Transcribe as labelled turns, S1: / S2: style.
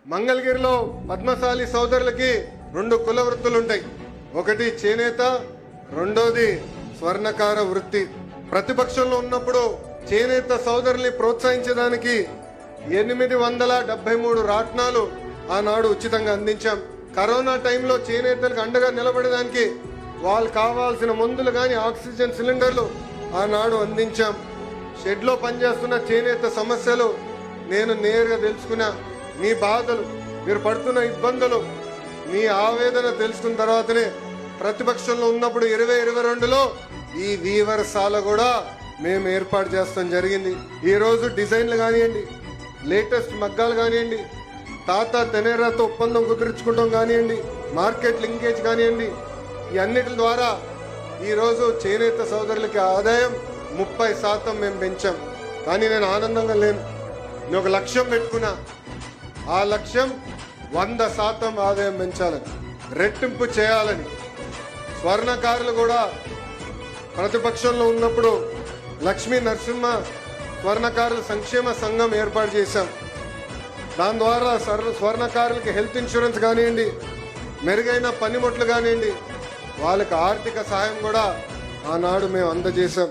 S1: మంగళగిరిలో పద్మశాలి సోదరులకి 2 కుల వృత్తులు ఉంటాయి. ఒకటి చేనేత, రెండోది స్వర్ణకార వృత్తి. ప్రతిపక్షంలో ఉన్నప్పుడు చేనేత సోదరుల్ని ప్రోత్సహించడానికి 873 రాట్నాలు ఆనాడు ఉచితంగా అందించాం. కరోనా టైంలో చేనేతలకు అండగా నిలబడడానికి వాళ్ళు కావాల్సిన మందులు కానీ ఆక్సిజన్ సిలిండర్లు ఆనాడు అందించాం. షెడ్లో పనిచేస్తున్న చేనేత సమస్యలు నేను నేరుగా తెలుసుకున్నా. మీ బాధలు, మీరు పడుతున్న ఇబ్బందులు, మీ ఆవేదన తెలుసుకున్న తర్వాతనే ప్రతిపక్షంలో ఉన్నప్పుడు 2022లో ఈ వీవర్శాల కూడా మేము ఏర్పాటు చేస్తాం జరిగింది. ఈరోజు డిజైన్లు కానివ్వండి, లేటెస్ట్ మగ్గాలు కానివ్వండి, తాత తెనేరాతో ఒప్పందం కుదుర్చుకోవడం కానివ్వండి, మార్కెట్ లింకేజ్ కానివ్వండి, ఈ అన్నిటి ద్వారా ఈరోజు చేనేత సోదరులకి ఆదాయం 30% మేము పెంచాం. కానీ నేను ఆనందంగా లేను. నేను ఒక లక్ష్యం పెట్టుకున్నా. ఆ లక్ష్యం 100% ఆదాయం పెంచాలని, రెట్టింపు చేయాలని. స్వర్ణకారులు కూడా ప్రతిపక్షంలో ఉన్నప్పుడు లక్ష్మీ నరసింహ స్వర్ణకారుల సంక్షేమ సంఘం ఏర్పాటు చేశాం. దాని ద్వారా స్వర్ణకారులకి హెల్త్ ఇన్సూరెన్స్ కానివ్వండి, మెరుగైన పనిముట్లు కానివ్వండి, వాళ్ళకి ఆర్థిక సహాయం కూడా ఆనాడు మేము అందజేశాం.